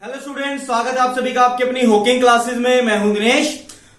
Hello students, स्वागत है आप सभी का आपके अपनी हॉकिंग क्लासेस में। मैं हूं दिनेश।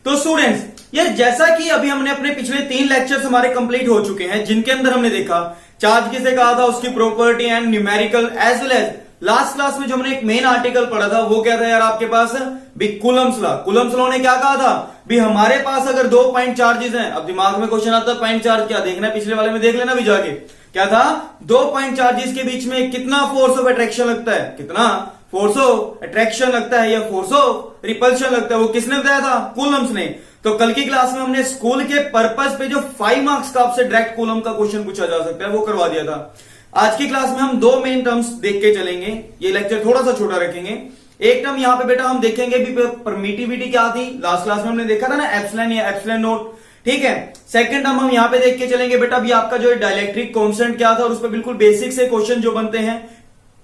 तो स्टूडेंट्स, ये जैसा कि अभी हमने अपने पिछले 3 लेक्चर्स हमारे कंप्लीट हो चुके हैं, जिनके अंदर हमने देखा चार्ज किसे कहा था, उसकी property and numerical, as well as last class में जो हमने एक मेन आर्टिकल पढ़ा था वो क्या था यार आपके पास, भी कूलम्स लॉ। कूलम्स लॉ ने क्या कहा था, भी हमारे पास अगर 2 पॉइंट चार्जेस हैं, अब दिमाग में क्वेश्चन आता है पॉइंट चार्ज क्या देखना है, पिछले वाले में देख लेना भी जाके। क्या था, 2 पॉइंट चार्जेस के बीच में कितना फोर्स ऑफ अट्रैक्शन लगता है, कितना फोर्स ऑफ अट्रैक्शन लगता है या फोर्स ऑफ रिपल्शन लगता है, वो किसने बताया था, कूलम्स ने। तो कल की क्लास में हमने स्कूल के पर्पस पे जो 5 मार्क्स का आपसे डायरेक्ट कूलम का क्वेश्चन पूछा जा सकता है वो करवा दिया था। आज की क्लास में हम 2 मेन टर्म्स देख के चलेंगे, ये लेक्चर थोड़ा सा छोटा रखेंगे। एक टर्म यहां पे बेटा हम देखेंगे भी परमिटिविटी क्या थी, लास्ट क्लास में हमने देखा था ना, एप्सिलॉन या एप्सिलॉन नोट, ठीक है। सेकंड टर्म हम यहां पे देख के चलेंगे बेटा भी आपका जो डाइलेक्ट्रिक कांस्टेंट क्या था और उस पर बिल्कुल बेसिक से क्वेश्चन जो बनते हैं,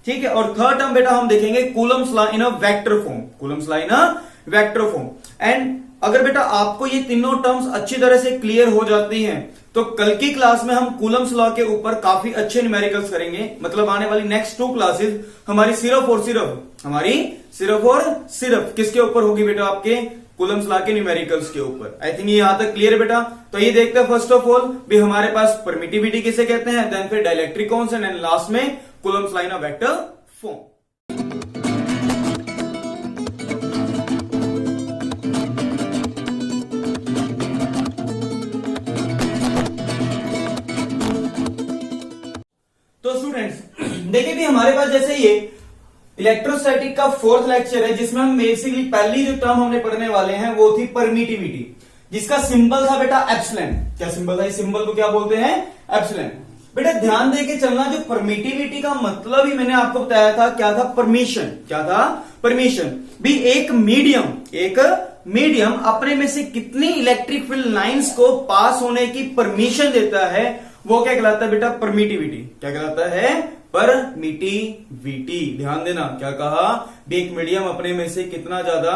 ठीक है। और थर्ड टर्म बेटा हम देखेंगे Coulomb's law in a vector form, Coulomb's law in a vector form. And अगर बेटा आपको ये तीनों टर्म्स अच्छी तरह से क्लियर हो जाती हैं तो कल की क्लास में हम कूलम्स लॉ के ऊपर काफी अच्छे न्यूमेरिकल्स करेंगे। मतलब आने वाली नेक्स्ट 2 क्लासेस हमारी सिर्फ और सिर्फ किसके ऊपर होगी बेटा, आपके कूलम्स लॉ के न्यूमेरिकल्स के ऊपर। आई थिंक ये यहां तक क्लियर है बेटा। तो ये देखते हैं फर्स्ट ऑफ ऑल भी हमारे पास परमिटिविटी किसे कहते हैं, देन फिर डाइलेक्ट्रिक कांस्टेंट एंड लास्ट में Coulomb's law in a vector form. तो स्टूडेंट्स देखिए भी हमारे पास जैसे ये इलेक्ट्रोस्टैटिक का 4th लेक्चर है, जिसमें हम बेसिकली पहली जो टर्म हमने पढ़ने वाले हैं वो थी परमिटिविटी, जिसका सिंबल था बेटा एप्सिलॉन। क्या सिंबल था, इस सिंबल को क्या बोलते हैं, एप्सिलॉन। बेटा ध्यान देके चलना, जो परमिटिविटी का मतलब ही मैंने आपको बताया था क्या था, परमिशन। क्या था, परमिशन। भी एक मीडियम अपने में से कितनी इलेक्ट्रिक फील्ड लाइंस को पास होने की परमिशन देता है वो क्या कहलाता है बेटा, परमिटिविटी। क्या कहलाता है, परमिटिविटी। ध्यान देना क्या कहा, एक मीडियम अपने में से कितना ज्यादा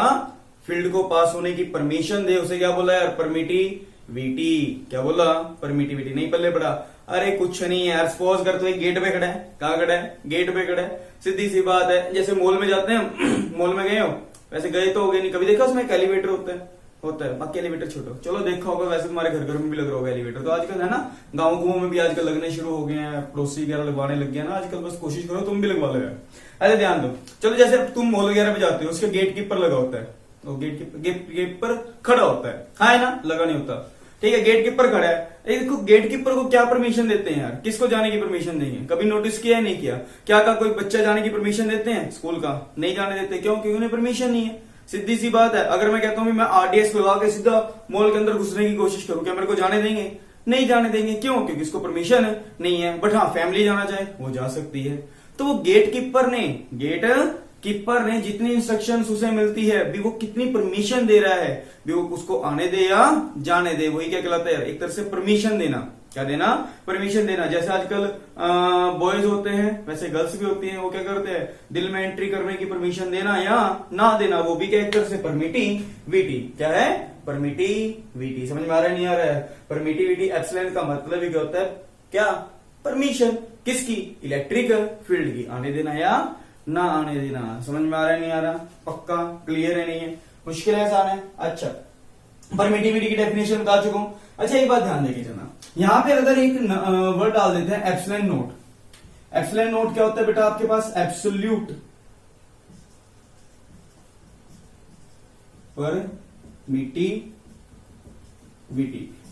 फील्ड को पास होने की परमिशन दे, उसे क्या बोला यार, परमिटिविटी। क्या बोला, परमिटिविटी। नहीं पल्ले पड़ा, अरे कुछ नहीं यार, सपोज कर तो एक गेट पे खड़ा है, कहां खड़ा है, गेट पे खड़ा है। सीधी सी बात है, जैसे मॉल में जाते हैं, मॉल में गए हो, वैसे गए तो हो गए नहीं, कभी देखा उसमें एक एलिवेटर होता है, बाकी एलिवेटर छोड़ो, चलो देखा होगा, वैसे तुम्हारे घर में भी लग रहा होगा एलिवेटर। तो आजकल है ना, गाँव में भी आजकल लगने शुरू हो गए हैं, पड़ोसी वगैरह लगवाने लग गया ना आजकल। बस कोशिश करो तुम भी लगवा लो। अरे ध्यान दो, चलो जैसे तुम मॉल वगैरह पे जाते हो, उसके गेट कीपर लगा होता है, तो गेट पर खड़ा होता है, हाँ है ना, लगा नहीं होता, ठीक है। गेट कीपर खड़ा है, देखो गेट कीपर को क्या परमिशन देते हैं यार, किसको जाने की परमिशन देंगे, कभी नोटिस किया है, नहीं किया क्या, का कोई बच्चा जाने की परमिशन देते हैं स्कूल का, नहीं जाने देते, क्यों, क्योंकि उन्हें परमिशन नहीं है। सीधी सी बात है, अगर मैं कहता हूं मैं आरडीएक्स लगा के सीधा मॉल के अंदर घुसने की कोशिश करूं, क्या मेरे को जाने देंगे, नहीं जाने देंगे, क्यों, क्योंकि इसको परमिशन नहीं है। बट हाँ, फैमिली जाना चाहे वो जा सकती है। तो वो गेट कीपर ने जितनी इंस्ट्रक्शंस उसे मिलती है भी, वो कितनी परमिशन दे रहा है भी, वो उसको आने दे या जाने दे, वही क्या कहलाता है, एक तरह से परमिशन देना। क्या देना, परमिशन देना। जैसे आजकल बॉयज होते हैं वैसे गर्ल्स भी होती हैं, वो क्या करते हैं, दिल में एंट्री करने की परमिशन देना या ना देना, वो भी क्या एक तरह से परमिटिविटी। क्या है, परमिटिविटी। समझ में आ रहा है, नहीं आ रहा है, परमिटिविटी एप्सिलॉन का मतलब ही क्या होता है, क्या, परमिशन। किसकी, इलेक्ट्रिक फील्ड की, आने देना या ना आने देना। समझ में आ रहा है, नहीं आ रहा, पक्का क्लियर है, नहीं है, मुश्किल है, आसान है। अच्छा, परमिटिविटी की डेफिनेशन बता चुका हूं। अच्छा एक बात ध्यान देके चलना, यहां पे अगर एक वर्ड डाल देते हैं एप्सिलॉन नोट। एप्सिलॉन नोट क्या होता है बेटा आपके पास, एब्सोल्यूट परमिटिविटी।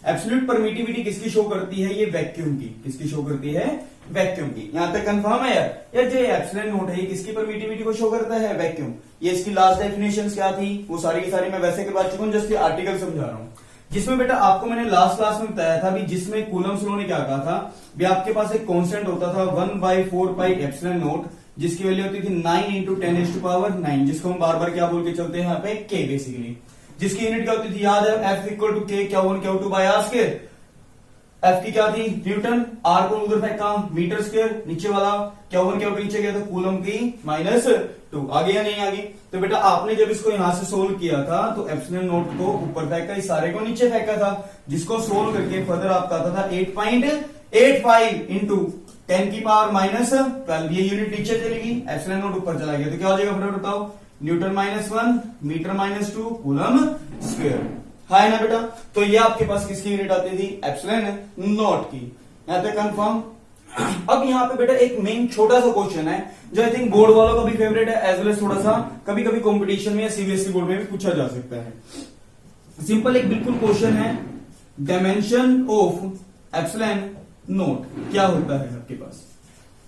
एब्सोल्यूट परमिटिविटी किसकी शो करती है, ये वैक्यूम की। किसकी शो करती है, वैक्यूम की। यहां तक कंफर्म है यार जो एप्सिलॉन नोट है ये किसकी परमिटिविटी को शो करता है, वैक्यूम। ये इसकी लास्ट डेफिनेशन क्या थी, वो सारी की सारी मैं वैसे करवा चुका हूं, जस्ट आर्टिकल समझा रहा हूं, जिसमें बेटा आपको मैंने लास्ट क्लास में बताया था भी, जिसमें कूलम्स लॉ ने क्या कहा था भी, आपके पास एक कांस्टेंट होता था 1/4 पाई एप्सिलॉन नोट, जिसकी वैल्यू होती थी 9 × 10⁹, जिसको हम बार बार क्या बोल के चलते हैं यहाँ पे, के बेसिकली, जिसकी यूनिट क्या होती थी, याद है, F = K Q1 Q2 by R square. F की क्या थी, न्यूटन, R को उधर फेंका, मीटर स्क्वायर, नीचे वाला Q1 Q2 नीचे गया तो कूलम की -2, आगे या नहीं आगे। तो बेटा आपने जब इसको यहां से सोल्व किया था तो एप्सिलॉन नोट को ऊपर फेंका, इस सारे को नीचे फेंका था, जिसको सोल्व करके फर्दर आपका आता था 8.85 × 10⁻⁻12। ये यूनिट नीचे चलेगी, एप्सिलॉन नोट ऊपर चला गया, तो क्या हो जाएगा फटाफट बताओ, न्यूटन -1, मीटर -2, कूलम स्क्वायर। है ना बेटा? तो ये आपके पास किसकी यूनिट आती थी? एप्सिलॉन नॉट की। यहां तक कंफर्म। अब यहाँ पे बेटा एक मेन छोटा सा क्वेश्चन है जो आई थिंक बोर्ड वालों का भी फेवरेट है, एज वेल एज थोड़ा सा कभी कभी कॉम्पिटिशन में या सीबीएसई बोर्ड में भी पूछा जा सकता है। सिंपल एक बिल्कुल क्वेश्चन है, डायमेंशन ऑफ एप्सिलॉन नॉट क्या होता है आपके पास?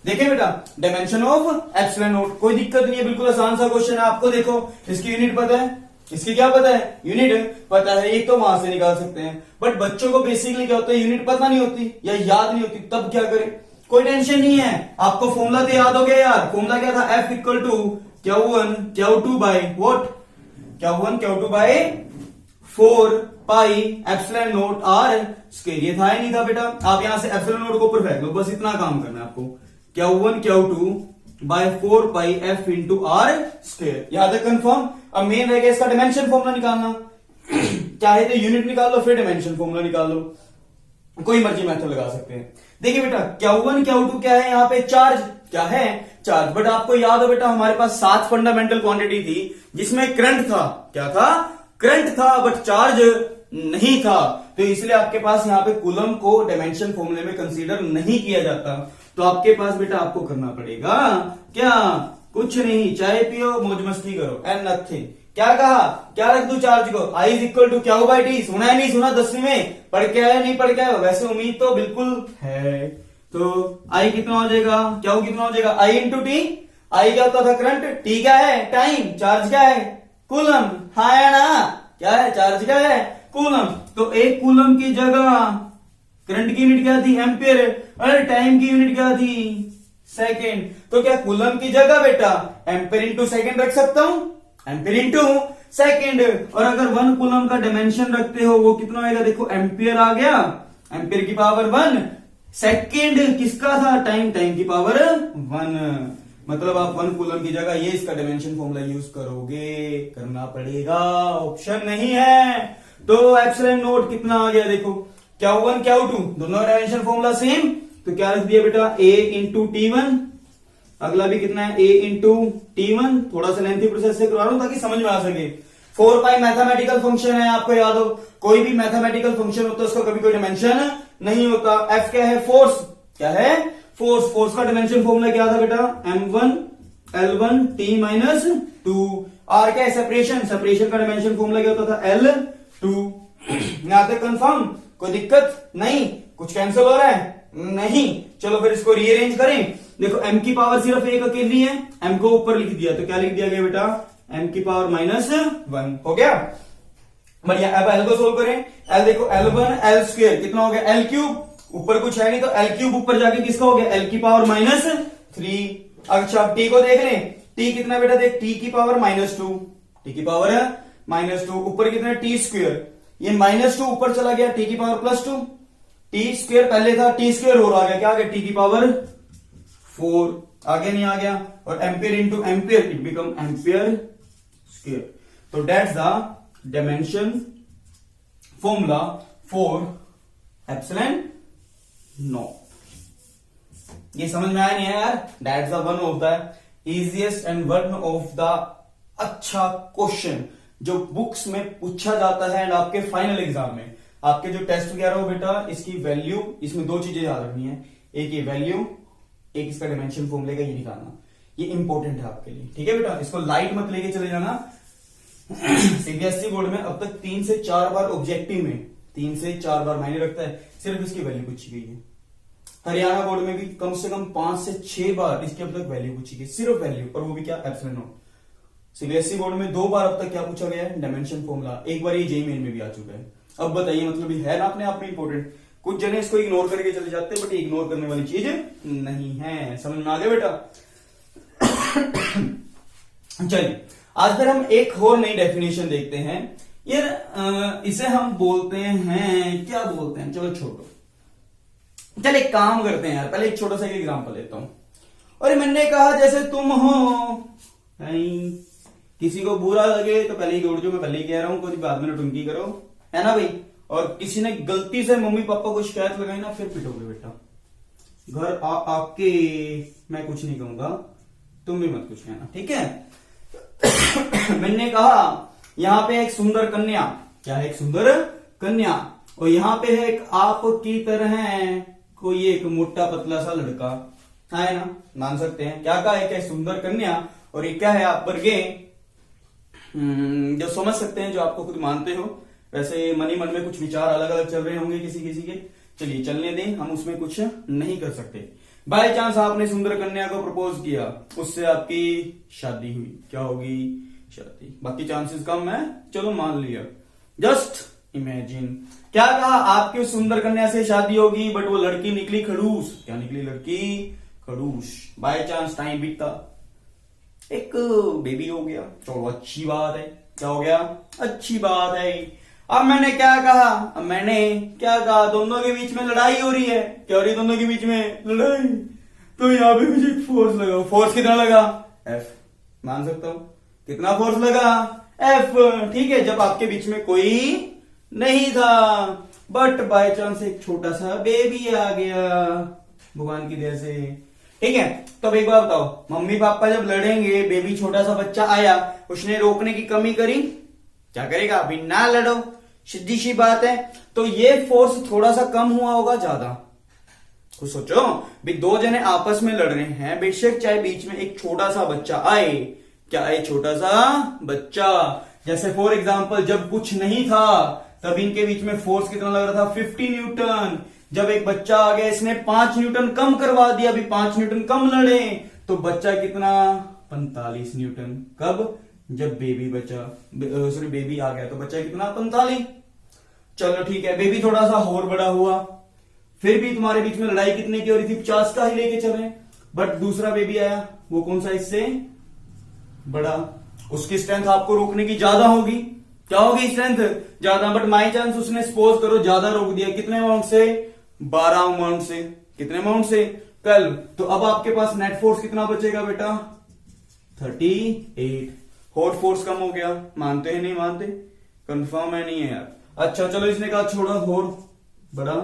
देखें बेटा, डायमेंशन ऑफ एप्सिलॉन नॉट, कोई दिक्कत नहीं है, बिल्कुल आसान सा क्वेश्चन है। आपको देखो इसकी यूनिट पता है, इसकी क्या पता है? यूनिट पता है, एक तो वहां से निकाल सकते हैं। बट बच्चों को बेसिकली क्या होता है, यूनिट पता नहीं होती या याद नहीं होती, तब क्या करें? कोई टेंशन नहीं है, आपको फॉर्मूला तो याद हो गया यार। फॉर्मूला क्या था? F equal to Q1 Q2 by what? Q1 Q2 by 4 pi epsilon not are square. ये था या नहीं था बेटा? आप यहां से एप्सिलॉन नॉट को ऊपर फेंक लो, बस इतना काम करना है आपको। Q1 Q2 by 4 pi F into r square. यहां तक कंफर्म। अब मेन रहेगा इसका डायमेंशन फॉर्मूला निकालना। चाहे तो यूनिट निकाल लो, फिर डायमेंशन फॉर्मूला निकाल लो, कोई मर्जी मेथड लगा सकते हैं। देखिए बेटा, Q1 Q2 क्या है? यहाँ पे चार्ज। क्या है? चार्ज। बट आपको याद हो बेटा, हमारे पास 7 फंडामेंटल क्वांटिटी थी जिसमें करंट था। क्या था? करंट था, बट चार्ज नहीं था। तो इसलिए आपके पास यहाँ पे कूलम को डायमेंशन फॉर्मूले में कंसीडर नहीं किया जाता। तो आपके पास बेटा आपको करना पड़ेगा क्या? कुछ नहीं, चाय पियो, मौज मस्ती करो एंड नथिंग। क्या कहा? क्या रख दू चार्ज को? I is equal to Q by T. सुना है नहीं सुना 10वीं में? पढ़ के आया नहीं पढ़ के आया? वैसे उम्मीद तो बिल्कुल है। तो I कितना हो जाएगा? Q कितना हो जाएगा? I into T. I क्या होता था? करंट। T क्या है? टाइम। चार्ज क्या है? कूलम। हाँ या ना? क्या है? चार्ज क्या है? कूलम। तो एक कूलम की जगह करंट की यूनिट क्या थी? एम्पियर। अरे टाइम की यूनिट क्या थी? सेकेंड। तो क्या कूलम की जगह बेटा एम्पियर इंटू सेकेंड रख सकता हूं? Ampere into second. और अगर 1 कूलम का डायमेंशन रखते हो वो कितना आएगा? देखो एम्पियर आ गया, एम्पियर की पावर 1। सेकेंड किसका था? टाइम। टाइम की पावर 1। मतलब आप 1 कूलम की जगह ये इसका डायमेंशन फॉर्मूला यूज करोगे, करना पड़ेगा, ऑप्शन नहीं है। तो एप्सिलॉन नॉट कितना आ गया? देखो Q1 Q2 दोनों डायमेंशन फॉर्मूला सेम, तो क्या रख दिया बेटा? A into T1। अगला भी कितना है? A into T1। थोड़ा सा लेंथी प्रोसेस से करवा रहा हूं ताकि समझ में आ सके। 4 पाई मैथमेटिकल फंक्शन है, आपको याद हो, कोई भी मैथमेटिकल फंक्शन होता है उसका कभी कोई डायमेंशन नहीं होता। F क्या है? फोर्स। क्या है? फोर्स। फोर्स का डायमेंशन फॉर्मूला क्या था बेटा? M1 L1 T minus 2। R क्या है? सेपरेशन। सेपरेशन का डायमेंशन फॉर्मूला क्या होता था? L2। यहां तक कंफर्म? कोई दिक्कत नहीं? कुछ कैंसिल हो रहा है? नहीं। चलो फिर इसको रीअरेंज करें। देखो m की पावर सिर्फ एक अकेली है, m को ऊपर लिख दिया, तो क्या लिख दिया गया बेटा? m की पावर -1 हो गया। बढ़िया। अब l को सोल्व करें। l देखो L1 L स्क्वायर कितना हो गया? L cube. ऊपर कुछ है नहीं तो L क्यूब ऊपर जाके किसका हो गया? L की पावर -3। अच्छा अब t को देख लें। t कितना बेटा? देख t की पावर -2। t की पावर -2। ऊपर कितना? t square. ये -2 ऊपर चला गया, t की पावर +2। टी स्क्वायर पहले था, टी स्क्वायर हो रहा है, क्या आ गया? टी की पावर 4। आगे नहीं आ गया। और ampere into ampere, it become ampere square. तो that's the dimension formula for epsilon nought. ये समझ में आया नहीं है यार? That's the one of the easiest and one of the अच्छा क्वेश्चन जो बुक्स में पूछा जाता है एंड आपके फाइनल एग्जाम में, आपके जो टेस्ट वगैरह हो बेटा, इसकी वैल्यू, इसमें 2 चीजें याद रखनी है, एक ये वैल्यू, एक इसका डायमेंशन फॉर्मूले का ये निकालना। ये इंपॉर्टेंट है आपके लिए, ठीक है बेटा? इसको लाइट मत लेके चले जाना। सीबीएसई बोर्ड में अब तक 3 से 4 बार ऑब्जेक्टिव में 3 से 4 बार मायने रखता है, सिर्फ इसकी वैल्यू पूछी गई है। हरियाणा बोर्ड में भी कम से कम 5 से 6 बार इसकी अब तक वैल्यू पूछी गई, सिर्फ वैल्यू, और वो भी क्या? Epsilon not. सीबीएसई बोर्ड में 2 बार अब तक क्या पूछा गया है? Dimension formula. एक बार ये जेईई मेन में भी आ चुका है। अब बताइए, मतलब है ना अपने आप में इंपॉर्टेंट। कुछ जने इसको इग्नोर करके चले जाते हैं, बट इग्नोर करने वाली चीज नहीं है। समझ में आ गया बेटा? चलिए आज फिर हम एक और नई डेफिनेशन देखते हैं यार। इसे हम बोलते हैं, क्या बोलते हैं? चलो छोड़ो, चल एक काम करते हैं यार, पहले एक छोटा सा एग्जांपल लेता हूं। और मैंने कहा जैसे तुम हो, किसी को बुरा लगे तो पहले ही जोड़ जो, मैं पहले ही कह रहा हूं, कोई बाद में टुंकी करो, है ना भाई? और किसी ने गलती से मम्मी पापा को शिकायत लगाई ना, फिर पिटोगे बेटा। घर आके मैं कुछ नहीं कहूंगा, तुम भी मत कुछ कहना, ठीक है? मैंने कहा यहाँ पे एक सुंदर कन्या, क्या है, एक सुंदर कन्या, और यहाँ पे है एक आपकी तरह कोई एक मोटा पतला सा लड़का, है ना, मान सकते हैं। क्या कहा है, क्या सुंदर कन्या, और ये क्या है, आप वर्गे, जो समझ सकते हैं, जो आपको खुद मानते हो। वैसे मन ही मन में कुछ विचार अलग अलग चल रहे होंगे किसी किसी के, चलिए चलने दें, हम उसमें कुछ नहीं कर सकते। बाय चांस आपने सुंदर कन्या को प्रपोज किया, उससे आपकी शादी हुई, क्या होगी, शादी। बाकी चांसेस कम है, चलो मान लिया, जस्ट इमेजिन। क्या कहा, आपकी उस सुंदर कन्या से शादी होगी, बट वो लड़की निकली खड़ूस। क्या निकली, लड़की खड़ूस। बाय चांस टाइम बीता, एक बेबी हो गया, चलो अच्छी बात है। क्या हो गया, अच्छी बात है। अब मैंने क्या कहा, अब मैंने क्या कहा, दोनों के बीच में लड़ाई हो रही है। क्या हो रही है, दोनों के बीच में लड़ाई। तो यहाँ पे मुझे फोर्स लगा। फोर्स कितना लगा, F, मान सकता हूं। कितना फोर्स लगा, F, ठीक है। जब आपके बीच में कोई नहीं था, बट बाय चांस एक छोटा सा बेबी आ गया भगवान की दया से, ठीक है। तो अब एक बात बताओ, मम्मी पापा जब लड़ेंगे, बेबी छोटा सा बच्चा आया, उसने रोकने की कमी करी, क्या करेगा, अभी ना लड़ो, सीधी सी बात है। तो ये फोर्स थोड़ा सा कम हुआ होगा, ज्यादा। कुछ सोचो, भी दो जने आपस में लड़ रहे हैं, बेशक चाहे बीच में एक छोटा सा बच्चा आए, क्या आए, छोटा सा बच्चा। जैसे फॉर एग्जाम्पल, जब कुछ नहीं था तब इनके बीच में फोर्स कितना लग रहा था, 50 न्यूटन। जब एक बच्चा आ गया, इसने 5 न्यूटन कम करवा दिया, अभी 5 न्यूटन कम लड़े, तो बच्चा कितना, 45 न्यूटन। कब, जब बेबी बचा, सॉरी बेबी आ गया, तो बच्चा कितना, 45। चलो ठीक है, बेबी थोड़ा सा और बड़ा हुआ, फिर भी तुम्हारे बीच में लड़ाई कितने की हो रही थी, 50 का ही लेके चले। बट दूसरा बेबी आया, वो कौन सा, इससे बड़ा, उसकी स्ट्रेंथ आपको रोकने की ज्यादा होगी। क्या होगी, स्ट्रेंथ ज्यादा। बट माई चांस उसने सपोज करो ज्यादा रोक दिया, कितने अमाउंट से, 12 अमाउंट से। कितने अमाउंट से, कल। तो अब आपके पास नेट फोर्स कितना बचेगा बेटा, 38। हॉट फोर्स कम हो गया, मानते हैं नहीं मानते, कंफर्म है नहीं है यार। अच्छा चलो, इसने कहा छोड़ा, और बड़ा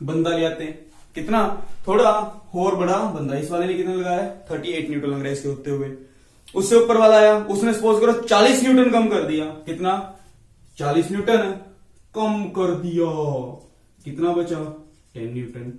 बंदा ले आते हैं, कितना, थोड़ा और बड़ा बंदा। इस वाले ने कितना लगाया, 38 न्यूटन लग रहा है इसके होते हुए। उससे ऊपर वाला आया, उसने सपोज करो 40 न्यूटन कम कर दिया, कितना, 40 न्यूटन कम कर दिया, कितना बचा, 10 न्यूटन।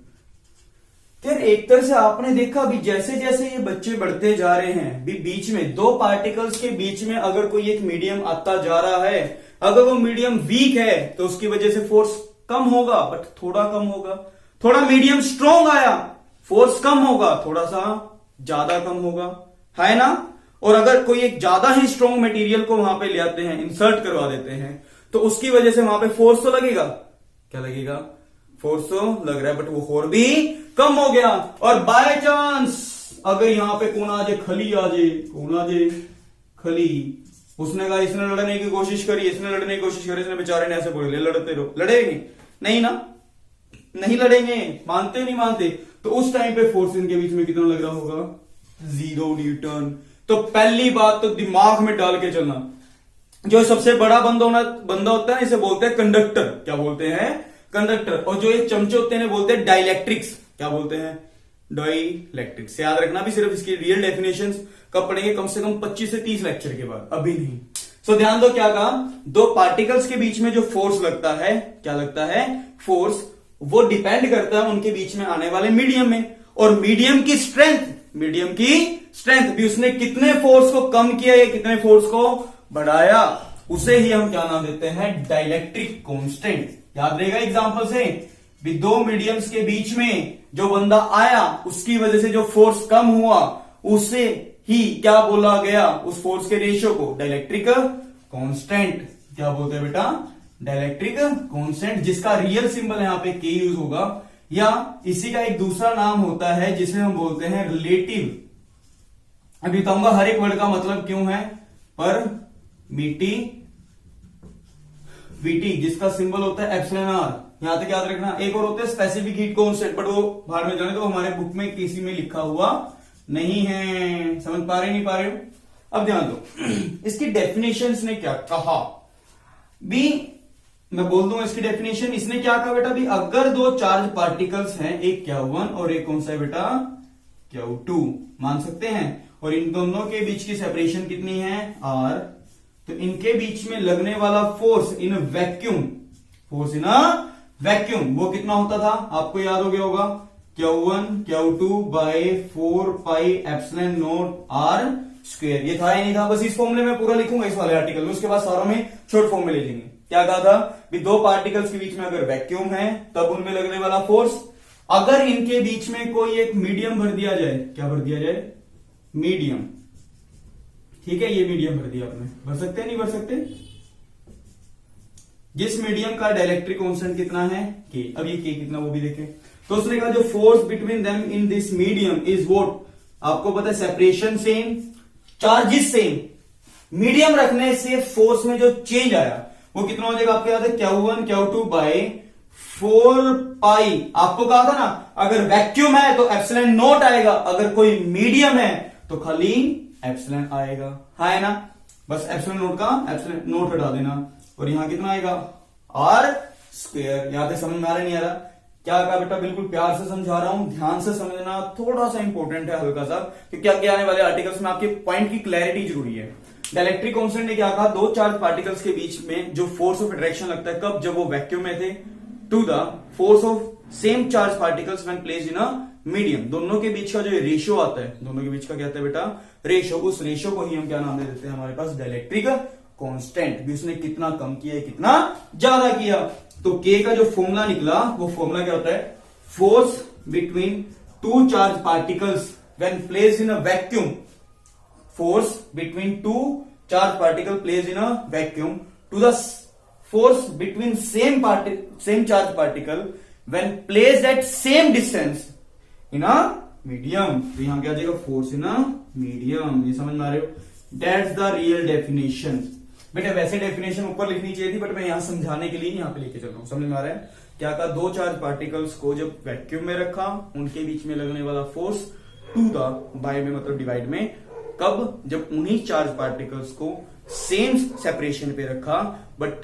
फिर एक तरह से आपने देखा भी, जैसे जैसे ये बच्चे बढ़ते जा रहे हैं, भी बीच में दो पार्टिकल्स के बीच में अगर कोई एक मीडियम आता जा रहा है, अगर वो मीडियम वीक है तो उसकी वजह से फोर्स कम होगा, बट थोड़ा कम होगा। थोड़ा मीडियम स्ट्रॉन्ग आया, फोर्स कम होगा, थोड़ा सा ज्यादा कम होगा, है ना। और अगर कोई एक ज्यादा ही स्ट्रॉन्ग मटेरियल को वहां पे ले आते हैं, इंसर्ट करवा देते हैं, तो उसकी वजह से वहां पे फोर्स तो लगेगा, क्या लगेगा, फोर्स तो लग रहा है, बट वो और भी कम हो गया। और बाय चांस अगर यहां पे कौन आ जाए, खली आ जाए, कौन आ जाए, खली। उसने कहा, इसने लड़ने की कोशिश करी, इसने लड़ने की कोशिश करी, इसने बेचारे ने ऐसे बोले, लड़ते रहो, लड़ेंगे नहीं ना, नहीं लड़ेंगे, मानते नहीं मानते। तो उस टाइम पे फोर्स इनके बीच में कितना लग रहा होगा, 0 न्यूटन। तो पहली बात तो दिमाग में डाल के चलना, जो सबसे बड़ा बंदा होता है, इसे बोलते हैं कंडक्टर। क्या बोलते हैं, कंडक्टर। और जो एक चमचे होते हैं बोलते हैं डाइलेक्ट्रिक्स। क्या बोलते हैं, डाइलेक्ट्रिक्स। याद रखना, भी सिर्फ इसकी रियल डेफिनेशन कब पढ़ेंगे, कम से कम 25 से 30 लेक्चर के बाद, अभी नहीं। सो ध्यान दो, क्या कहा, दो पार्टिकल्स के बीच में जो फोर्स लगता है, क्या लगता है, फोर्स, वो डिपेंड करता है उनके बीच में आने वाले मीडियम में। और मीडियम की स्ट्रेंथ, मीडियम की स्ट्रेंथ भी उसने कितने फोर्स को कम किया या कितने फोर्स को बढ़ाया, उसे ही हम क्या नाम देते हैं, डाइलेक्ट्रिक कांस्टेंट। याद रहेगा एग्जांपल से, भी दो मीडियम्स के बीच में जो बंदा आया, उसकी वजह से जो फोर्स कम हुआ, उसे ही क्या बोला गया, उस फोर्स के रेशियो को डाइलेक्ट्रिक कांस्टेंट। क्या बोलते हैं बेटा, डाइलेक्ट्रिक कांस्टेंट, जिसका रियल सिंबल यहां पे के यूज होगा, या इसी का एक दूसरा नाम होता है जिसे हम बोलते हैं रिलेटिव। अभी बताऊंगा हर एक वर्ड का मतलब क्यों है, पर मीटी वीटी, जिसका सिंबल होता है एप्सिलॉन आर। यहां तक याद रखना। एक और होता है स्पेसिफिक हीट कांस्टेंट, बट वो बाहर में जाने, तो हमारे बुक में किसी में लिखा हुआ नहीं है। समझ पा रहे नहीं पा रहे हो? अब ध्यान दो, इसकी डेफिनेशन ने क्या कहा भी, मैं बोल दूंगा इसकी डेफिनेशन। इसने क्या कहा बेटा, भी अगर दो चार्ज पार्टिकल्स हैं, एक Q1 और एक कौन सा है बेटा, Q2, मान सकते हैं, और इन दोनों के बीच की सेपरेशन कितनी है, आर। तो इनके बीच में लगने वाला force in vacuum, force in vacuum वो कितना होता था, आपको याद हो गया होगा, Q1 Q2 by 4 pi epsilon not are square. ये था या नहीं था, बस इस फॉर्मूले में पूरा लिखूंगा इस वाले आर्टिकल में, उसके बाद सारों में शॉर्ट फॉर्म में ले लेंगे। क्या कहा था कि दो पार्टिकल्स के बीच में अगर वैक्यूम है तब उनमें लगने वाला फोर्स, अगर इनके बीच में कोई एक मीडियम भर दिया जाए, क्या भर दिया जाए, मीडियम, ठीक है, ये मीडियम भर दिया आपने, भर सकते हैं नहीं भर सकते, जिस मीडियम का डाइलेक्ट्रिक कांस्टेंट कितना है, के। अब ये के कितना वो भी देखें। तो उसने कहा जो force between them in this medium is what, आपको पता है separation same, charges same, medium रखने से फोर्स में जो चेंज आया वो कितना हो जाएगा, आपको याद है Q1 Q2 बाय 4 पाई। आपको कहा था ना अगर वैक्यूम है तो एप्सिलॉन नॉट आएगा, अगर कोई मीडियम है तो खाली एप्सिलॉन आएगा, है ना। बस एप्सिलॉन नॉट का एप्सिलॉन नॉट हटा देना और यहां कितना आएगा, आर स्क्वायर। यहां तक समझ में आ रहा नहीं आ रहा, क्या कहा बेटा, बिल्कुल प्यार से समझा रहा हूं, ध्यान से समझना, थोड़ा सा इंपॉर्टेंट है हल्का सा, क्योंकि आगे आने वाले आर्टिकल्स में आपके पॉइंट की क्लैरिटी जरूरी है। डाइलेक्ट्रिक कांस्टेंट ने क्या कहा, दो चार्ज पार्टिकल्स के बीच में जो फोर्स ऑफ अट्रैक्शन लगता है, कब, जब वो वैक्यूम में थे, to the force of same charge particles when placed in a medium. दोनों के बीच का जो रेशियो आता है, दोनों के बीच का क्या आता है बेटा, रेशियो, उस रेशियो को ही हम क्या नाम दे देते हैं हमारे पास, डाइलेक्ट्रिक कांस्टेंट। भी उसने कितना कम किया है, कितना ज्यादा किया। तो के का जो फॉर्मूला निकला वो फॉर्मूला क्या होता है, force between two charge particles when placed in a vacuum, force between two charge particle placed in a vacuum to the force between same charge particle when placed at same distance in a medium। तो यहां क्या आ जाएगा, force in a medium। ये समझ में आ रहे हो, that's the real definition। बेटा वैसे डेफिनेशन ऊपर लिखनी चाहिए थी, बट मैं यहां समझाने के लिए यहां पे लेके चल रहा हूं। समझ में आ रहा है, क्या कहा, दो चार्ज पार्टिकल्स को जब वैक्यूम में रखा, उनके बीच में लगने वाला फोर्स टू द, बाय में मतलब डिवाइड में, कब, जब उन्हीं चार्ज पार्टिकल्स को सेम सेपरेशन पे रखा, बट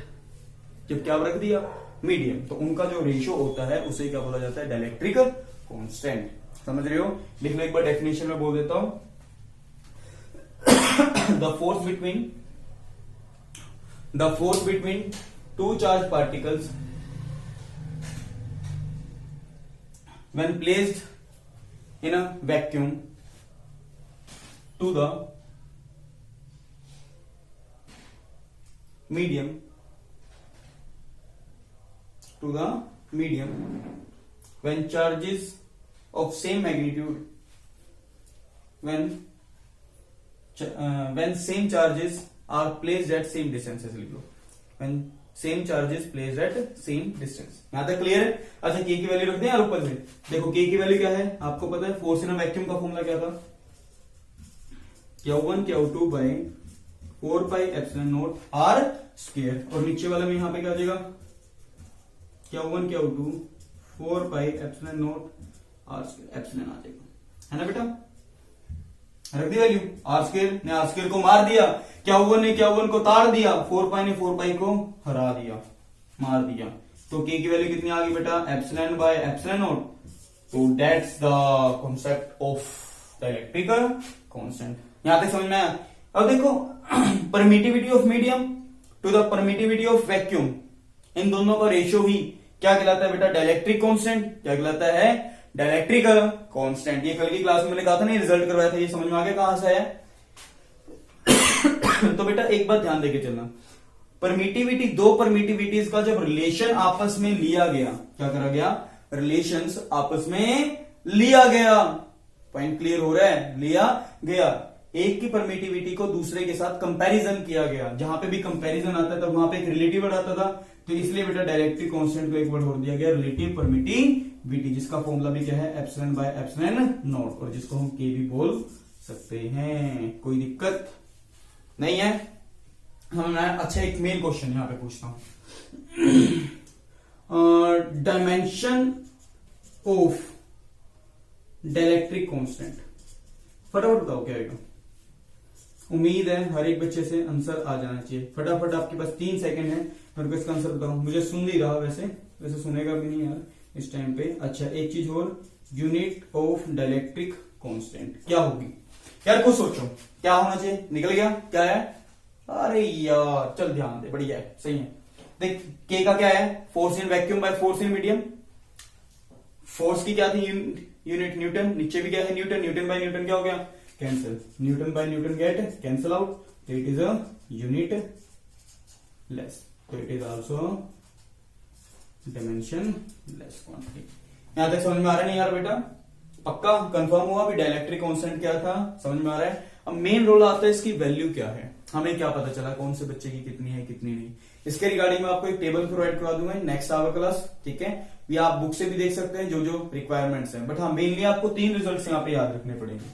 जब क्या रख दिया, मीडियम, तो उनका जो रेशियो होता है उसे क्या बोला जाता है, डाइलेक्ट्रिक कांस्टेंट। समझ रहे हो, लिख लो एक बार, डेफिनेशन में बोल देता हूं। The force between two charge particles when placed in a vacuum to the medium when charges of same magnitude when same charges are placed at same distances, लिख लो, when same charges placed at same distance। यहां तक clear है। अच्छा, के की value रख दें यार ऊपर से, देखो के की वैल्यू क्या है, आपको पता है, फोर्स इन अ वैक्यूम का फॉर्मूला क्या था, Q1 Q2 by 4 pi epsilon not are square. और नीचे वाले में यहां पे क्या आ जाएगा, Q1 Q2 4 pi epsilon not are square, epsilon आ जाएगा, है ना बेटा। रख दी वैल्यू, आर स्क्वायर ने आर स्क्वायर को मार दिया, Q1 ने Q1 को ताड़ दिया, 4 पाई ने 4 पाई को हरा दिया, मार दिया। तो के की वैल्यू कितनी आ गई बेटा, एप्सिलॉन बाय एप्सिलॉन नॉट। तो that's the concept of dielectric constant. यहां तक समझ में आया। अब देखो, permittivity of medium to the permittivity of vacuum, इन दोनों का रेशियो ही क्या कहलाता है बेटा, डाइलेक्ट्रिक कांस्टेंट। क्या कहलाता है, डाइलेक्ट्रिक कांस्टेंट। ये कल की क्लास में मैंने कहा था ना, रिजल्ट करवाया था, ये समझ में आ गया कहां से है। तो बेटा एक बात ध्यान देके चलना, परमिटिविटी, दो परमिटिविटीज का जब रिलेशन आपस में लिया गया, क्या करा गया, रिलेशंस आपस में लिया गया। पॉइंट क्लियर हो रहा है, लिया गया, एक की परमिटिविटी को दूसरे के साथ कंपैरिजन किया गया। जहां पे भी कंपैरिजन आता है तब वहां पे एक रिलेटिव वर्ड आता था, तो इसलिए बेटा डाइलेक्ट्रिक कांस्टेंट को एक वर्ड और दिया गया, रिलेटिव परमिटिविटी, जिसका फॉर्मूला भी क्या है, एप्सिलॉन बाय एप्सिलॉन नॉट, और जिसको हम के भी बोल सकते हैं। कोई दिक्कत नहीं है। हम अच्छा एक मेन क्वेश्चन यहां पे पूछता हूं, डायमेंशन ऑफ डाइलेक्ट्रिक कांस्टेंट, फटाफट बताओ क्या आएगा। उम्मीद है हर एक बच्चे से आंसर आ जाना चाहिए। फटाफट, आपके पास 3 सेकंड है, मेरे को इसका आंसर बताओ। मुझे सुन नहीं रहा, वैसे सुनेगा भी नहीं यार इस टाइम पे। अच्छा, एक चीज और, यूनिट ऑफ डाइलेक्ट्रिक कांस्टेंट क्या होगी। यार कुछ सोचो क्या होना चाहिए, निकल गया क्या है, अरे यार चल ध्यान दे, बढ़िया है, सही है। देख के का क्या है, force in vacuum by force in medium. Force की क्या थी यूनिट न्यूटन, नीचे भी क्या है न्यूटन, न्यूटन बाय न्यूटन क्या हो गया cancel, newton by newton get cancel out, it is a unitless, तो it is also dimensionless quantity. यहां तक समझ में आ रहा है नहीं यार बेटा, पक्का कंफर्म हुआ भी डाइलेक्ट्रिक कांस्टेंट क्या था, समझ में आ रहा है। अब मेन रोल आता है इसकी वैल्यू क्या है, हमें क्या पता चला कौन से बच्चे की कितनी है कितनी नहीं, इसके रिगार्डिंग में आपको एक टेबल प्रोवाइड करवा दूंगा नेक्स्ट आवर क्लास, ठीक है। ये आप बुक से भी देख सकते हैं जो जो रिक्वायरमेंट्स हैं, बट हाँ मेनली आपको 3 रिजल्ट्स यहाँ पे याद रखने पड़ेंगे।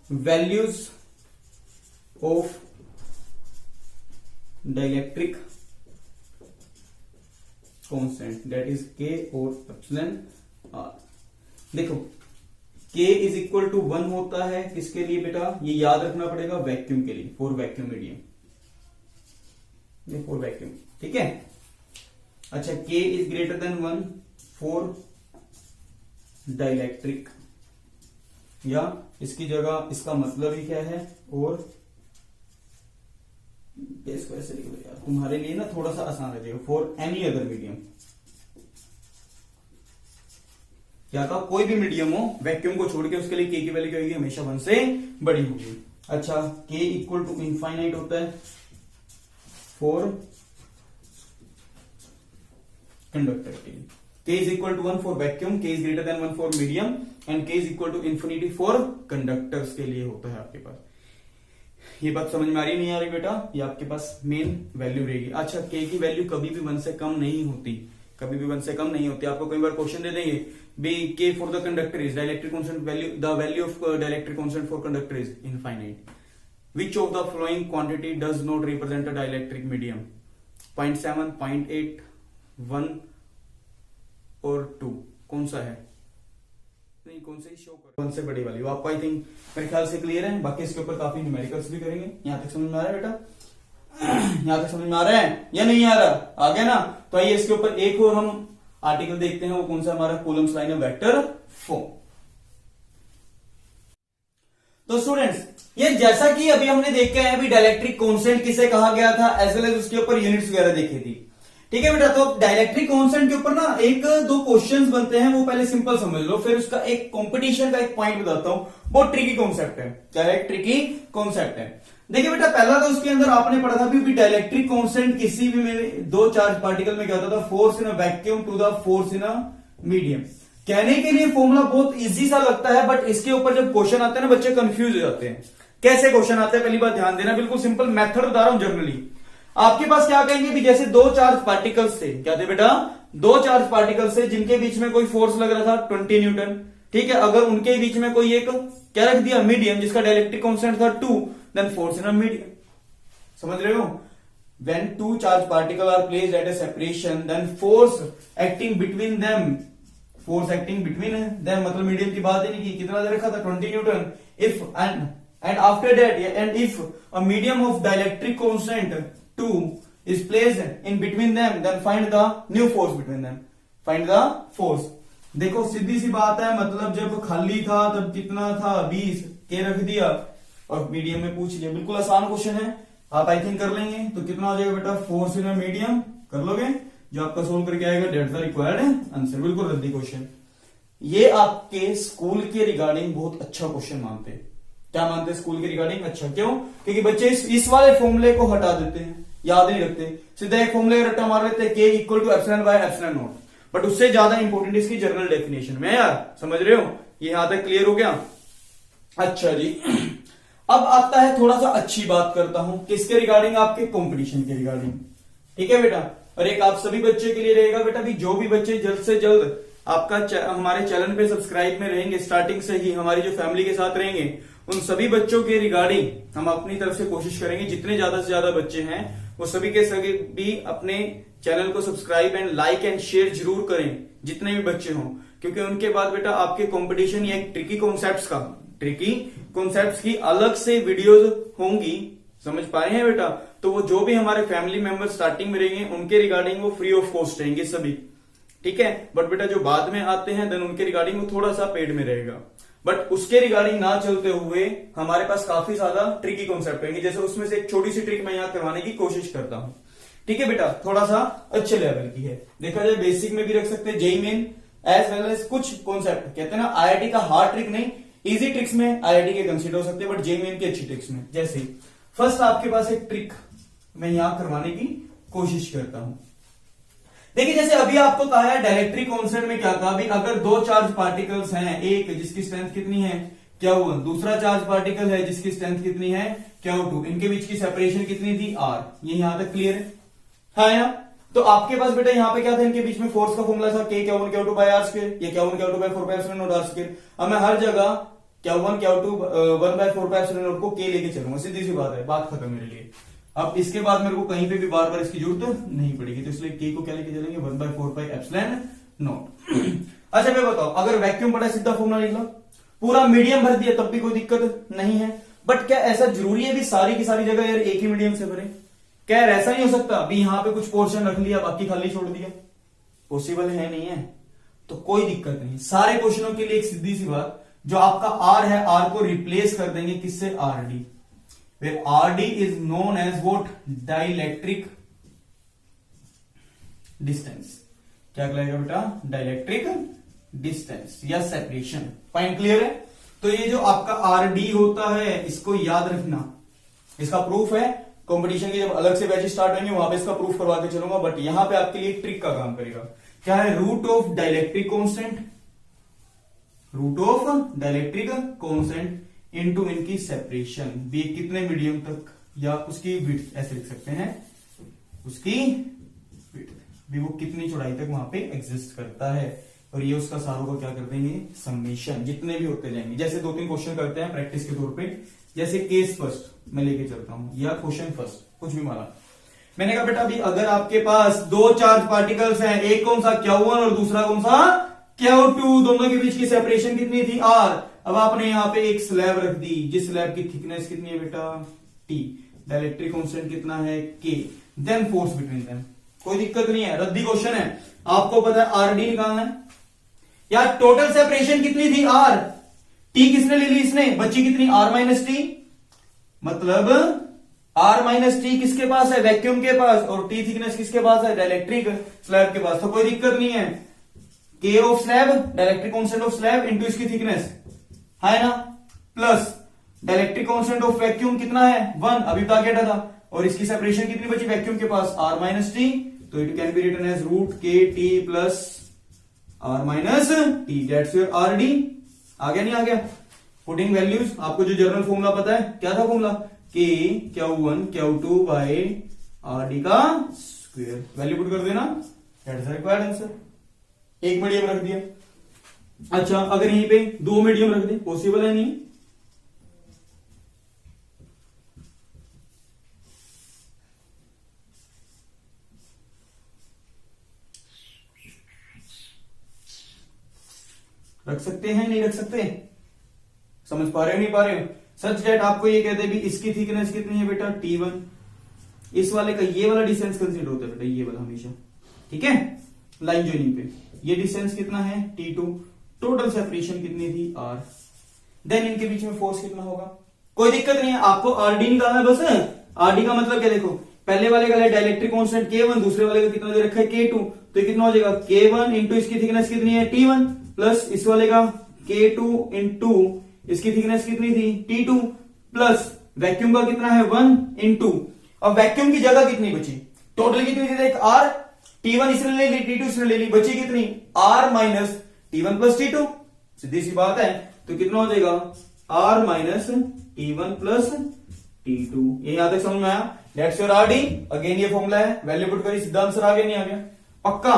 Values of dielectric constant that is के और एप्सिलॉन आर। देखो k इज इक्वल टू 1 होता है किसके लिए बेटा, ये याद रखना पड़ेगा वैक्यूम के लिए, for vacuum medium, for vacuum, ठीक है। अच्छा k is greater than 1 for dielectric, या इसकी जगह इसका मतलब ही क्या है, और इसको ऐसे लिख लो यार तुम्हारे लिए ना थोड़ा सा आसान रहेगा, फॉर एनी अदर मीडियम, क्या था कोई भी मीडियम हो वैक्यूम को छोड़ के उसके लिए के की वैल्यू क्या होगी, हमेशा 1 से बड़ी होगी। अच्छा के इक्वल टू इनफाइनाइट होता है फॉर कंडक्टर के लिए, K is equal to 1 for vacuum, K is greater than 1 for medium and K is equal to infinity for conductors के लिए होता है आपके पास। ये बात समझ में आ रही नहीं आ रही बेटा, ये आपके पास मेन वैल्यू रहेगी। अच्छा के की वैल्यू कभी भी 1 से कम नहीं होती, कभी भी 1 से कम नहीं होती। आपको कई बार क्वेश्चन दे देंगे बी के for the conductor is dielectric constant value, the value of dielectric constant for conductor is infinite, which of the flowing quantity does not represent a dielectric medium, 0.7, 0.8, 1 और 2, कौन सा है, नहीं कौन से शो कर, कौन से बड़ी वाली, वो आपको आई थिंक मेरे ख्याल से क्लियर है। बाकी इसके ऊपर काफी न्यूमेरिकल्स भी करेंगे। यहां तक समझ में आ रहा है बेटा, यहां तक समझ में आ रहा है या नहीं आ रहा, आ गया ना। तो आइए इसके ऊपर एक और हम आर्टिकल देखते हैं, वो कौन सा हमारा Coulomb's line of vector form. तो स्टूडेंट्स ये जैसा कि अभी हमने देखा है अभी डाइलेक्ट्रिक कांस्टेंट किसे कहा गया था, एज वेल एज उसके ऊपर यूनिट्स वगैरह देखी थी, ठीक है बेटा। तो डाइलेक्ट्रिक कांस्टेंट के ऊपर ना 1-2 क्वेश्चंस बनते हैं, वो पहले सिंपल समझ लो, फिर उसका एक कंपटीशन का एक पॉइंट बताता हूं, बहुत ट्रिकी कॉन्सेप्ट है, क्या है ट्रिकी कॉन्सेप्ट है। देखिए बेटा पहला तो उसके अंदर आपने पढ़ा था भी डाइलेक्ट्रिक कांस्टेंट किसी भी में 2 चार्ज पार्टिकल में क्या होता था, force in a vacuum to the force in a medium. कहने के लिए फॉर्मूला बहुत इजी सा लगता है, बट इसके ऊपर जब क्वेश्चन आते हैं ना बच्चे कंफ्यूज हो जाते हैं। कैसे क्वेश्चन आते हैं पहली बात ध्यान देना, बिल्कुल सिंपल मेथड बता रहा हूं। जनरली आपके पास क्या कहेंगे भी जैसे 2 चार्ज पार्टिकल्स थे, क्या थे बेटा 2 चार्ज पार्टिकल्स थे जिनके बीच में कोई फोर्स लग रहा था 20 न्यूटन, ठीक है। अगर उनके बीच में कोई एक क्या रख दिया मीडियम जिसका डाइलेक्ट्रिक कांस्टेंट था 2, then force in a medium, समझ रहे हो। When 2 charged particles are placed at a separation, then force acting between them, force acting between them मतलब मीडियम की बात ही नहीं की, कितना दे रखा था 20 Newton. If and after that and if a medium of dielectric constant 2 is placed in between them, then find the new force between them, find the force। देखो सीधी सी बात है, मतलब जब खाली था तब कितना था 20 के रख दिया और मीडियम में पूछ लिया, बिल्कुल आसान क्वेश्चन है, आप आई थिंक कर लेंगे। तो कितना हो जाएगा बेटा फोर्स इन अ मीडियम, कर लोगे, जो आपका सोल्व करके आएगा दैट्स द रिक्वायर्ड आंसर, बिल्कुल रद्दी क्वेश्चन। ये आपके स्कूल के रिगार्डिंग बहुत अच्छा क्वेश्चन मानते हैं। क्या मानते हैं स्कूल के रिगार्डिंग अच्छा, क्यों? क्योंकि बच्चे इस वाले फॉर्मूले को हटा देते हैं, याद नहीं रखते, सीधा एक फॉर्मूले का रट्टा मार लेते हैं के equal to epsilon by epsilon naught, but उससे ज्यादा इंपॉर्टेंट इसकी जनरल डेफिनेशन में यार, समझ रहे हो। ये यहां तक क्लियर हो गया। अच्छा जी अब आता है थोड़ा सा अच्छी बात करता हूं किसके रिगार्डिंग, आपके कंपटीशन के रिगार्डिंग, ठीक है बेटा। और एक आप सभी बच्चे के लिए रहेगा बेटा भी जो भी बच्चे जल्द से जल्द आपका हमारे चैनल पे सब्सक्राइब में रहेंगे, स्टार्टिंग से ही हमारी जो फैमिली के साथ रहेंगे, उन सभी बच्चों के रिगार्डिंग हम अपनी तरफ से कोशिश करेंगे जितने ज्यादा से ज्यादा बच्चे हैं वो सभी के सभी भी अपने चैनल को subscribe and like and share जरूर करें, जितने भी बच्चे हों, क्योंकि उनके बाद बेटा आपके कंपटीशन या ट्रिकी कॉन्सेप्ट्स की अलग से वीडियोस होंगी, समझ पा रहे हैं बेटा। तो वो जो भी हमारे फैमिली मेंबर स्टार्टिंग में रहेंगे उनके रिगार्डिंग वो फ्री ऑफ कॉस्ट रहेंगे सभी, ठीक है। बट बेटा जो बाद में आते हैं देन उनके रिगार्डिंग वो थोड़ा सा पेड में रहेगा। बट उसके रिगार्डिंग ना चलते हुए हमारे पास काफी ज्यादा ट्रिकी कॉन्सेप्ट होंगे, जैसे उसमें से एक छोटी सी ट्रिक मैं यहाँ करवाने की कोशिश करता हूं। ठीक है बेटा, थोड़ा सा अच्छे लेवल की है, देखा जाए बेसिक में भी रख सकते हैं, JEE Main as well as कुछ कॉन्सेप्ट कहते हैं ना आईआईटी का हार्ड ट्रिक नहीं, इजी ट्रिक्स में आईआईटी के कंसीडर हो सकते हैं, बट जेई मेन की अच्छी ट्रिक्स में। जैसे फर्स्ट आपके पास एक ट्रिक मैं यहां करवाने की कोशिश करता हूं। देखिए जैसे अभी आपको कहा है डायरेक्ट्रिक कांस्टेंट में क्या कहा, अभी अगर दो चार्ज पार्टिकल्स हैं, एक जिसकी स्ट्रेंथ कितनी है Q1, दूसरा चार्ज पार्टिकल है जिसकी स्ट्रेंथ कितनी है Q2, इनके बीच की सेपरेशन कितनी थी R, ये यहां तक क्लियर है ना। तो आपके पास बेटा यहाँ पे क्या था, इनके बीच में फोर्स का फॉर्मूला था K Q1 Q2 by R square, ये Q1 Q2 by 4 pi epsilon naught R square। अब मैं हर जगह Q1 Q2 1 by 4 pi epsilon naught को K लेके चलूंगा, सीधी सी बात है, बात खत्म मेरे लिए। अब इसके बाद मेरे को कहीं पे भी बार बार इसकी जरूरत नहीं पड़ेगी, तो इसलिए K को क्या लेके चलेंगे 1 by 4 pi epsilon naught। अच्छा मैं बताओ, अगर वैक्यूम पड़ा सीधा फॉर्मूला लिख लो, पूरा मीडियम भर दिया तब भी कोई दिक्कत नहीं है, बट क्या ऐसा जरूरी है भी सारी की सारी जगह यार एक ही मीडियम से भरे? क्या ऐसा नहीं हो सकता अभी यहां पे कुछ पोर्शन रख लिया बाकी खाली छोड़ दिया? पॉसिबल है नहीं है, तो कोई दिक्कत नहीं। सारे क्वेश्चनों के लिए एक सीधी सी बात, जो आपका आर है आर को रिप्लेस कर देंगे किससे, R D, where RD is known as what, dielectric distance। क्या कहलाएगा बेटा, डाइलेक्ट्रिक डिस्टेंस या सेपरेशन। पॉइंट क्लियर है? तो ये जो आपका RD होता है इसको याद रखना, इसका प्रूफ है कंपटीशन की जब अलग से बैच स्टार्ट होंगे वहां पे इसका प्रूफ करवा के चलूंगा, बट यहां पे आपके लिए ट्रिक का काम करेगा। क्या है, root of dielectric constant, root of dielectric constant into इनकी सेपरेशन, भी कितने मीडियम तक, या उसकी विड्थ ऐसे लिख सकते हैं, उसकी विड्थ भी वो कितनी चौड़ाई तक वहां पे एग्जिस्ट करता है, और ये उसका सारों को क्या कर देंगे, समेशन, जितने भी होते जाएंगे। जैसे दो तीन क्वेश्चन करते हैं प्रैक्टिस के तौर पे, जैसे केस फर्स्ट मैं लेके चलता हूं, या क्वेश्चन फर्स्ट, कुछ भी माना। मैंने कहा बेटा अभी अगर आपके पास दो चार्ज पार्टिकल्स हैं, एक कौन सा Q1 और दूसरा कौन सा Q2, दोनों के बीच की सेपरेशन कितनी थी R। अब आपने यहाँ पे एक स्लैब रख दी, जिस स्लैब की थिकनेस कितनी है बेटा T, डाइलेक्ट्रिक कांस्टेंट कितना है K, then force between them. कोई दिक्कत नहीं है, रद्दी क्वेश्चन है, आपको पता है RD निकालना है। यार टोटल सेपरेशन कितनी थी R, T किसने ले ली, इसने, बच्ची कितनी R माइनस टी, मतलब R माइनस टी किसके पास है, वैक्यूम के पास, और T थिकनेस किसके पास है, डाइलेक्ट्रिक स्लैब के पास। तो कोई दिक्कत नहीं है, K of slab, dielectric constant of slab into इसकी थिकनेस है ना, plus dielectric constant of vacuum कितना है 1, अभी बता के हटा था, और इसकी सेपरेशन कितनी बची वैक्यूम के पास, R माइनस टी, तो it can be written as root K T plus R minus T, that's your R D. आ गया नहीं आ गया? पुटिंग वैल्यूज, आपको जो जनरल फॉर्मूला पता है, क्या था formula, K Q1 Q2 by r d का स्क्वायर, वैल्यू पुट कर देना, दैट इज रिक्वायर्ड आंसर। एक मीडियम रख दिया। अच्छा अगर यहीं पे दो मीडियम रख दे, पॉसिबल है नहीं? रख सकते हैं नहीं रख सकते? समझ पा रहे हो नहीं पा रहे हो? सच दैट आपको ये कहते भी इसकी थिकनेस कितनी है बेटा T1, इस वाले का ये वाला डिस्टेंस कंसीडर होता है बेटा, ये वाला हमेशा, ठीक है, लाइन जॉइनिंग पे ये डिस्टेंस कितना है T2, टोटल सेपरेशन कितनी थी R, देन इनके बीच में फोर्स कितना होगा। कोई दिक्कत नहीं है, आपको RD निकालना है बस। RD का मतलब क्या, देखो पहले वाले का है डाइलेक्ट्रिक कांस्टेंट K1, दूसरे वाले का कितना दे रखा है K2, तो ये कितना हो जाएगा K1 इंटू इसकी थिकनेस कितनी है T1, प्लस इस वाले का K2 इंटू इसकी थिकनेस कितनी थी T2, प्लस वैक्यूम का कितना है 1 इंटू, अब वैक्यूम की जगह कितनी बची, टोटल कितनी थी देख R, T1 इसने ले ली, T2 इसने ले ली, बची कितनी R minus T1 plus T2, सीधी सी बात है, तो कितना हो जाएगा R minus T1 plus T2। ये यहां तक समझ में आया, दैट्स योर RD। अगेन ये फॉर्मूला है, वैल्यू पुट करी, सीधा आंसर आ गया नहीं आ गया? पक्का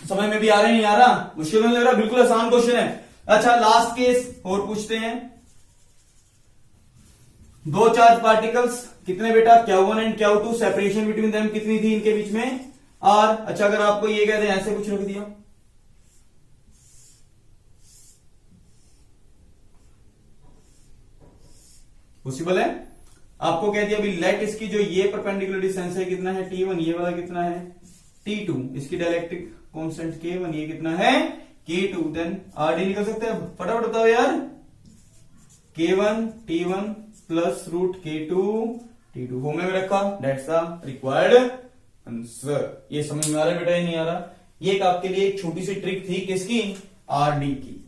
समझ में भी आ रहा है नहीं आ रहा? मुश्किल नहीं लग रहा? बिल्कुल आसान क्वेश्चन है। अच्छा लास्ट केस और पूछते हैं, दो चार्ज पार्टिकल्स कितने बेटा Q1 and Q2, separation between them कितनी थी इनके बीच में R। अच्छा अगर आपको ये कहते हैं ऐसे कुछ रख दिया, पॉसिबल है? आपको कह दिया अभी लेट इसकी जो ये परपेंडिकुलर डिस्टेंस है कितना है T1, ये वाला कितना है T2, इसकी डाइलेक्ट्रिक कांस्टेंट K1, ये कितना है K2 देन RD निकल सकते हैं, फटाफट बताओ यार। K1 T1 plus root K2 T2 फॉर्मूले में रखा, दैट्स द रिक्वायर्ड आंसर। ये समझ में आ रहा है बेटा, ये नहीं आ रहा? ये एक आपके लिए एक छोटी सी ट्रिक थी, किसकी? RD की।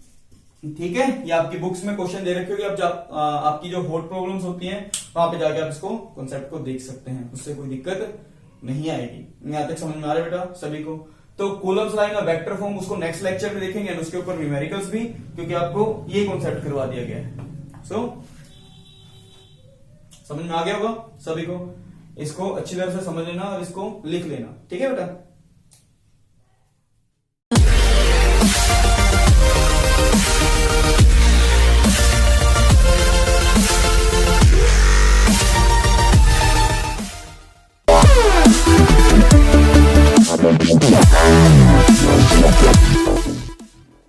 ठीक है, ये आपकी बुक्स में क्वेश्चन दे रखे होंगे, आपकी जो हॉट प्रॉब्लम्स होती हैं वहां पे जाके आप इसको कॉन्सेप्ट को देख सकते हैं, उससे कोई दिक्कत नहीं आएगी। यहाँ तक समझ में आ रहा है बेटा सभी को? तो कूलम्स लॉ का वेक्टर फॉर्म उसको नेक्स्ट लेक्चर में देखेंगे, और उसके ऊपर न्यूमेरिकल्स भी, क्योंकि आपको ये कॉन्सेप्ट करवा दिया गया है। सो समझ में आ गया होगा सभी को? इसको अच्छी तरह से समझ लेना और इसको लिख लेना, ठीक है बेटा?